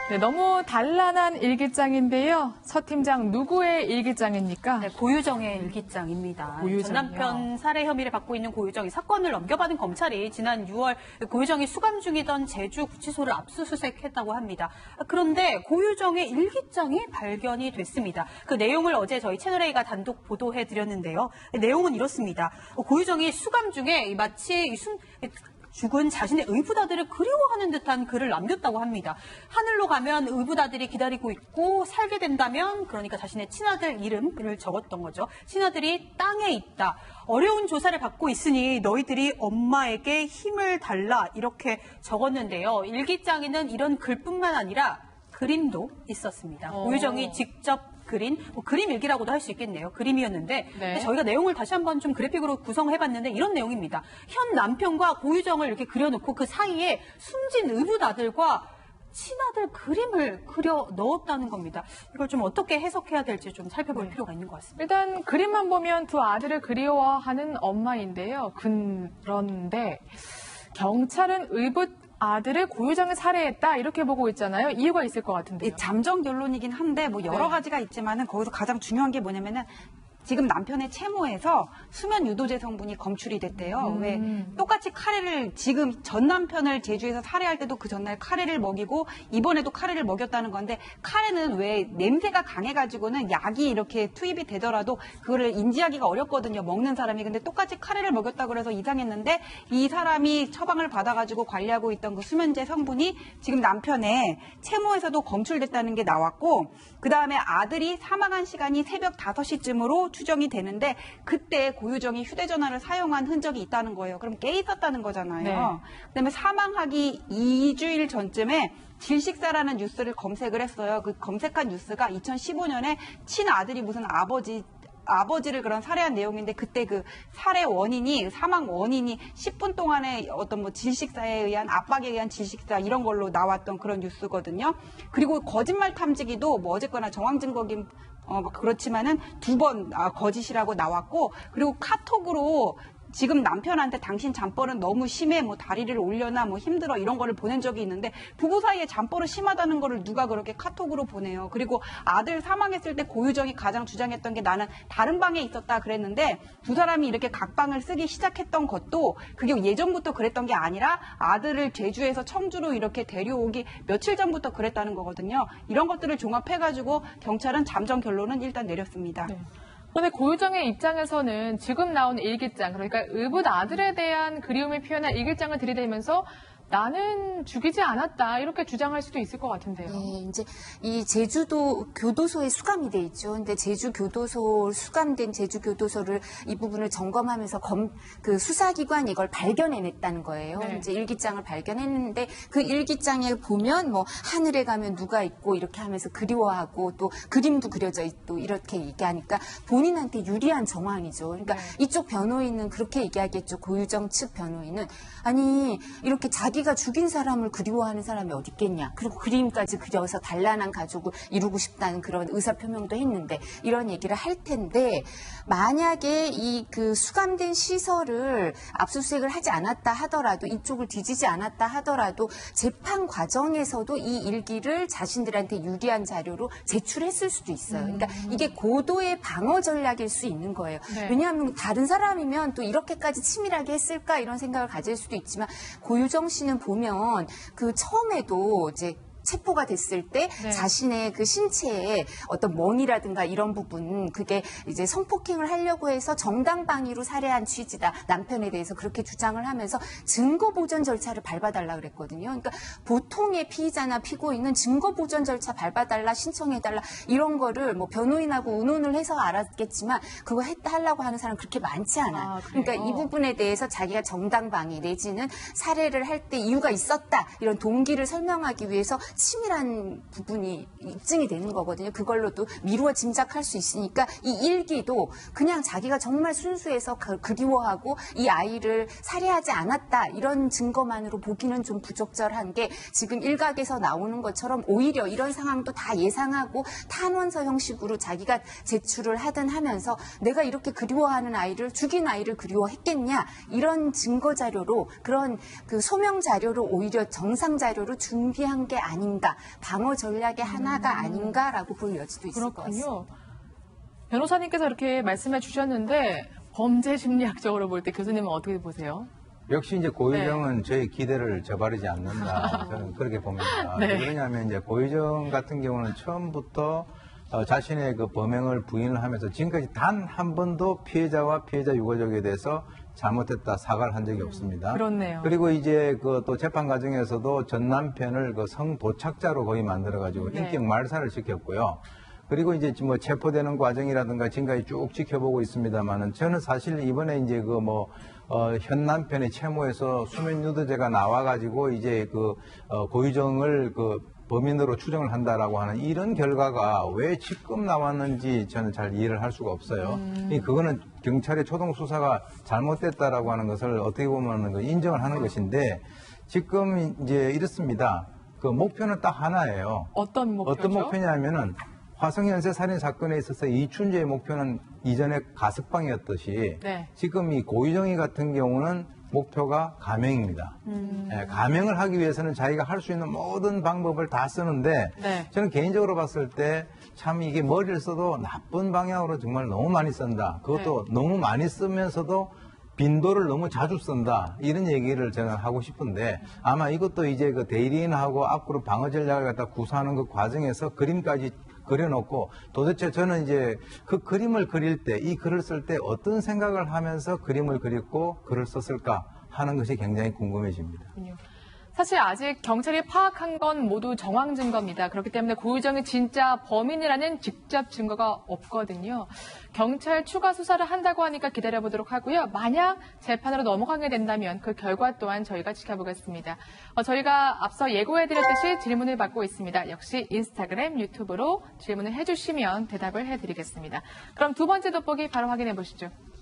네, 너무 단란한 일기장인데요. 서 팀장 누구의 일기장입니까? 네, 고유정의 일기장입니다. 고유정이요. 전 남편 살해 혐의를 받고 있는 고유정이 사건을 넘겨받은 검찰이 지난 6월 고유정이 수감 중이던 제주구치소를 압수수색했다고 합니다. 그런데 고유정의 일기장이 발견이 됐습니다. 그 내용을 어제 저희 채널A가 단독 보도해드렸는데요. 내용은 이렇습니다. 고유정이 수감 중에 마치 죽은 자신의 의붓아들을 그리워하는 듯한 글을 남겼다고 합니다. 하늘로 가면 의붓아들이 기다리고 있고 살게 된다면, 그러니까 자신의 친아들 이름을 적었던 거죠. 친아들이 땅에 있다. 어려운 조사를 받고 있으니 너희들이 엄마에게 힘을 달라, 이렇게 적었는데요. 일기장에는 이런 글뿐만 아니라 그림도 있었습니다. 고유정이 직접 그린, 그림 일기라고도 할 수 있겠네요. 그림이었는데 네. 저희가 내용을 다시 한번 좀 그래픽으로 구성해봤는데 이런 내용입니다. 현 남편과 고유정을 이렇게 그려놓고 그 사이에 숨진 의붓아들과 친아들 그림을 그려 넣었다는 겁니다. 이걸 좀 어떻게 해석해야 될지 좀 살펴볼 필요가 있는 것 같습니다. 일단 그림만 보면 두 아들을 그리워하는 엄마인데요. 그런데 경찰은 의붓 아들을 고유정이 살해했다 이렇게 보고 있잖아요. 이유가 있을 것 같은데요. 잠정 결론이긴 한데 뭐 여러 가지가 있지만은 거기서 가장 중요한 게 뭐냐면은 지금 남편의 채모에서 수면 유도제 성분이 검출이 됐대요. 왜 똑같이 카레를 지금 전 남편을 제주에서 살해할 때도 그 전날 카레를 먹이고 이번에도 카레를 먹였다는 건데, 카레는 왜 냄새가 강해가지고는 약이 이렇게 투입이 되더라도 그거를 인지하기가 어렵거든요. 먹는 사람이. 근데 똑같이 카레를 먹였다 그래서 이상했는데 이 사람이 처방을 받아가지고 관리하고 있던 그 수면제 성분이 지금 남편의 채모에서도 검출됐다는 게 나왔고, 그 다음에 아들이 사망한 시간이 새벽 5시쯤으로 추정이 되는데 그때 고유정이 휴대전화를 사용한 흔적이 있다는 거예요. 그럼 깨 있었다는 거잖아요. 네. 그다음에 사망하기 2주일 전쯤에 질식사라는 뉴스를 검색을 했어요. 그 검색한 뉴스가 2015년에 친아들이 무슨 아버지를 그런 살해한 내용인데, 그때 그 살해 원인이, 사망 원인이 10분 동안의 어떤 뭐 질식사에 의한, 압박에 의한 질식사 이런 걸로 나왔던 그런 뉴스거든요. 그리고 거짓말 탐지기도 뭐 어쨌거나 정황 증거긴 그렇지만은 2번 거짓이라고 나왔고, 그리고 카톡으로 지금 남편한테 당신 잠버릇 너무 심해, 뭐 다리를 올려놔, 뭐 힘들어, 이런 거를 보낸 적이 있는데 부부 사이에 잠버릇 심하다는 거를 누가 그렇게 카톡으로 보내요. 그리고 아들 사망했을 때 고유정이 가장 주장했던 게 나는 다른 방에 있었다 그랬는데, 두 사람이 이렇게 각 방을 쓰기 시작했던 것도 그게 예전부터 그랬던 게 아니라 아들을 제주에서 청주로 이렇게 데려오기 며칠 전부터 그랬다는 거거든요. 이런 것들을 종합해가지고 경찰은 잠정 결론은 일단 내렸습니다. 네. 그런데 고유정의 입장에서는 지금 나온 일기장, 그러니까 의붓 아들에 대한 그리움을 표현한 일기장을 들이대면서 나는 죽이지 않았다 이렇게 주장할 수도 있을 것 같은데요. 네, 이제 이 제주도 교도소에 수감이 돼 있죠. 근데 제주 교도소 수감된 제주 교도소를 이 부분을 점검하면서 그 수사기관이 이걸 발견해냈다는 거예요. 네. 이제 일기장을 발견했는데 그 일기장에 보면 뭐 하늘에 가면 누가 있고 이렇게 하면서 그리워하고 또 그림도 그려져 있고 이렇게 얘기하니까 본인한테 유리한 정황이죠. 그러니까 이쪽 변호인은 그렇게 얘기하겠죠. 고유정 측 변호인은 아니 이렇게 자기가 죽인 사람을 그리워하는 사람이 어디 있겠냐. 그리고 그림까지 그려서 단란한 가족을 이루고 싶다는 그런 의사표명도 했는데 이런 얘기를 할 텐데, 만약에 이 그 수감된 시설을 압수수색을 하지 않았다 하더라도, 이쪽을 뒤지지 않았다 하더라도 재판 과정에서도 이 일기를 자신들한테 유리한 자료로 제출했을 수도 있어요. 그러니까 이게 고도의 방어 전략일 수 있는 거예요. 네. 왜냐하면 다른 사람이면 또 이렇게까지 치밀하게 했을까 이런 생각을 가질 수도 있지만, 고유정 씨는 보면 그 처음에도 이제 체포가 됐을 때 네. 자신의 그 신체에 어떤 멍이라든가 이런 부분, 그게 이제 성폭행을 하려고 해서 정당방위로 살해한 취지다. 남편에 대해서 그렇게 주장을 하면서 증거 보전 절차를 밟아달라 그랬거든요. 그러니까 보통의 피의자나 피고인은 증거 보전 절차 밟아달라, 신청해달라 이런 거를 뭐 변호인하고 의논을 해서 알았겠지만 그거 하려고 하는 사람 그렇게 많지 않아요. 그러니까 이 부분에 대해서 자기가 정당방위 내지는 살해를 할 때 이유가 있었다 이런 동기를 설명하기 위해서 치밀한 부분이 입증이 되는 거거든요. 그걸로도 미루어 짐작할 수 있으니까 이 일기도 그냥 자기가 정말 순수해서 그리워하고 이 아이를 살해하지 않았다 이런 증거만으로 보기는 좀 부적절한 게, 지금 일각에서 나오는 것처럼 오히려 이런 상황도 다 예상하고 탄원서 형식으로 자기가 제출을 하든 하면서 내가 이렇게 그리워하는 아이를, 죽인 아이를 그리워했겠냐 이런 증거 자료로, 그런 그 소명 자료로 오히려 정상 자료로 준비한 게 아닌가 아닌가, 방어 전략의 하나가 아닌가라고 볼 여지도 있을 것 같습니다. 그렇군요. 변호사님께서 이렇게 말씀해 주셨는데 범죄 심리학적으로 볼 때 교수님은 어떻게 보세요? 역시 이제 고유정은 저희 기대를 저버리지 않는다. 저는 그렇게 봅니다. 네. 왜 그러냐면 이제 고유정 같은 경우는 처음부터 자신의 그 범행을 부인을 하면서 지금까지 단 한 번도 피해자와 피해자 유가족에 대해서 잘못했다 사과를 한 적이 없습니다. 그렇네요. 그리고 이제 그 또 재판 과정에서도 전 남편을 그 성도착자로 거의 만들어가지고 네. 인격 말살을 시켰고요. 그리고 이제 뭐 체포되는 과정이라든가 지금까지 쭉 지켜보고 있습니다만은 저는 사실 이번에 이제 그 현 남편의 채무에서 수면 유도제가 나와가지고 이제 그 고유정을 그 범인으로 추정을 한다라고 하는 이런 결과가 왜 지금 나왔는지 저는 잘 이해를 할 수가 없어요. 그거는 경찰의 초동 수사가 잘못됐다라고 하는 것을 어떻게 보면 인정을 하는 것인데 지금 이제 이렇습니다. 그 목표는 딱 하나예요. 어떤 목표죠? 어떤 목표냐면은 화성연쇄 살인 사건에 있어서 이춘재의 목표는 이전에 가석방이었듯이 네. 지금 이 고유정이 같은 경우는 목표가 감형입니다. 예, 감형을 하기 위해서는 자기가 할 수 있는 모든 방법을 다 쓰는데 네. 저는 개인적으로 봤을 때 참 이게 머리를 써도 나쁜 방향으로 정말 너무 많이 쓴다. 그것도 너무 많이 쓰면서도 빈도를 너무 자주 쓴다. 이런 얘기를 저는 하고 싶은데 아마 이것도 이제 그 대리인하고 앞으로 방어 전략을 갖다 구사하는 그 과정에서 그림까지 그려놓고 도대체 저는 이제 그 그림을 그릴 때 이 글을 쓸 때 어떤 생각을 하면서 그림을 그렸고 글을 썼을까 하는 것이 굉장히 궁금해집니다. 사실 아직 경찰이 파악한 건 모두 정황 증거입니다. 그렇기 때문에 고유정이 진짜 범인이라는 직접 증거가 없거든요. 경찰 추가 수사를 한다고 하니까 기다려보도록 하고요. 만약 재판으로 넘어가게 된다면 그 결과 또한 저희가 지켜보겠습니다. 저희가 앞서 예고해드렸듯이 질문을 받고 있습니다. 역시 인스타그램, 유튜브로 질문을 해주시면 대답을 해드리겠습니다. 그럼 두 번째 돋보기 바로 확인해 보시죠.